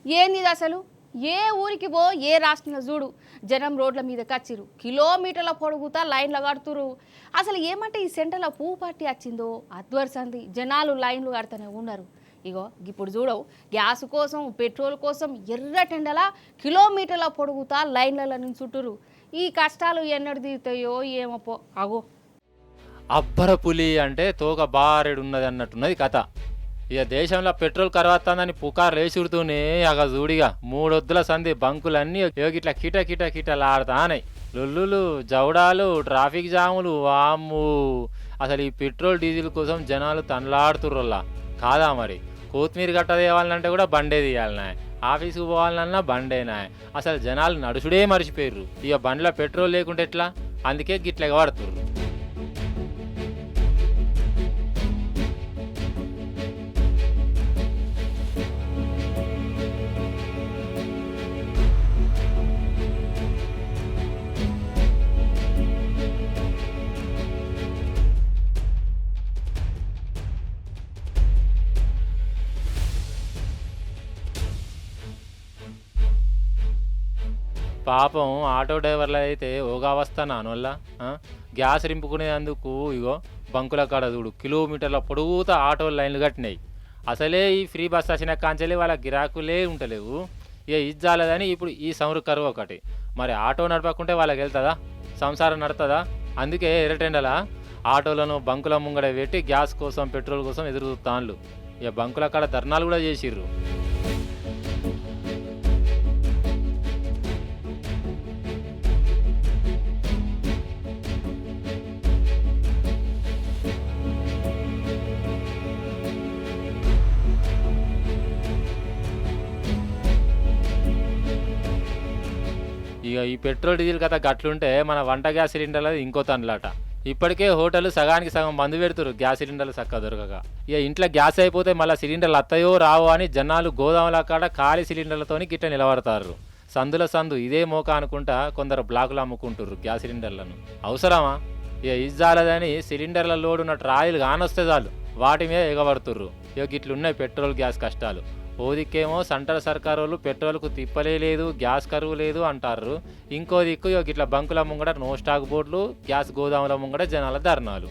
ఏంది ఇది అసలు? ఏ ఊరికి పో ఏ రాష్ట్రంలో చూడు జనం రోడ్ల మీద కచ్చిరు, కిలోమీటర్ల పొడుగుతా లైన్లు కడుతురు. అసలు ఏమంటే ఈ సెంటర్లో పువ్వు పార్టీ వచ్చిందో అద్వరసంది జనాలు లైన్లు కడుతూనే ఉన్నారు. ఇగో ఇప్పుడు చూడవు, గ్యాస్ కోసం పెట్రోల్ కోసం ఎర్రటెండల కిలోమీటర్ల పొడుగుతా లైన్లలో నుంచుంటురు. ఈ కష్టాలు ఎన్నడు తీరుతాయో ఏమో పో. అగో అబ్బర పులి అంటే తోక బారెడున్నది అన్నట్టున్నది కథ. ఇక దేశంలో పెట్రోల్ కరవత్తాందని పుకారు లేచుడుతూనే అగ చూడిగా మూడొద్దుల సంధి బంకులన్నీ గిట్లా కిట కిట కిటలాడతానాయి. లొల్లులు, జవడాలు, ట్రాఫిక్ జాములు, వామ్ము. అసలు ఈ పెట్రోల్ డీజిల్ కోసం జనాలు తనలాడుతుర్రల్లా కాదా మరి. కొత్తిమీర గట్ట తేవాలంటే కూడా బండే తీయాలనా, ఆఫీసుకు పోవాలన్నా బండేనా. అసలు జనాలు నడుచుడే మర్చిపోయారు. ఇక బండ్ల పెట్రోల్ లేకుంటే ఎట్లా, అందుకే గిట్ల ఎగబడుతుర్రు. పాపం ఆటో డ్రైవర్లు అయితే ఓగావస్థ నానోళ్ళ. గ్యాస్ రింపుకునేందుకు ఇగో బంకుల కాడ చూడు కిలోమీటర్ల పొడుగుతా ఆటో లైన్లు కట్టినాయి. అసలే ఈ ఫ్రీ బస్ వచ్చిన కాంచెల్లి వాళ్ళ గిరాకులే ఉంటలేవు. ఇక ఇజ్జాలదని ఇప్పుడు ఈ సౌరు కరువు ఒకటి. మరి ఆటో నడపకుంటే వాళ్ళకి వెళ్తుందా, సంసారం నడుతుందా? అందుకే ఎర్రటెండల ఆటోలను బంకుల ముంగడ పెట్టి గ్యాస్ కోసం పెట్రోల్ కోసం ఎదురు చూస్తాన్లు. ఇక బంకుల కాడ ధర్నాలు కూడా చేసిర్రు. ఇక ఈ పెట్రోల్ డీజిల్ కథ గట్లుంటే మన వంట గ్యాస్ సిలిండర్లు ఇంకో తనలాట. ఇప్పటికే హోటల్ సగానికి సగం మందు పెడుతురు గ్యాస్ సిలిండర్లు చక్కగా దొరకక. ఇక ఇంట్లో గ్యాస్ అయిపోతే మళ్ళీ సిలిండర్లు అత్తయో రావో అని జనాలు గోదాముల కాడ ఖాళీ సిలిండర్లతోని గిట్ట నిలబడతారు. సందుల సందు ఇదే మోక అనుకుంటా కొందరు బ్లాకులు అమ్ముకుంటుర్రు గ్యాస్ సిలిండర్లను. అవసరమా? ఇక ఇజ్జాలదని సిలిండర్ల లోడ్ ఉన్న ట్రాలీలు కానొస్తే చాలు వాటి మీద ఎగబడుతుర్రు. ఇక గిట్లున్నాయి పెట్రోల్ గ్యాస్ కష్టాలు. ఓ దిక్కేమో సెంట్రల్ సర్కారు వాళ్ళు పెట్రోల్కు తిప్పలే లేదు, గ్యాస్ కరువు లేదు అంటారు. ఇంకో దిక్కు గిట్ల బంకుల ముంగడ నో స్టాక్ బోర్డులు, గ్యాస్ గోదాముల ముంగడ జనాల ధర్నాలు.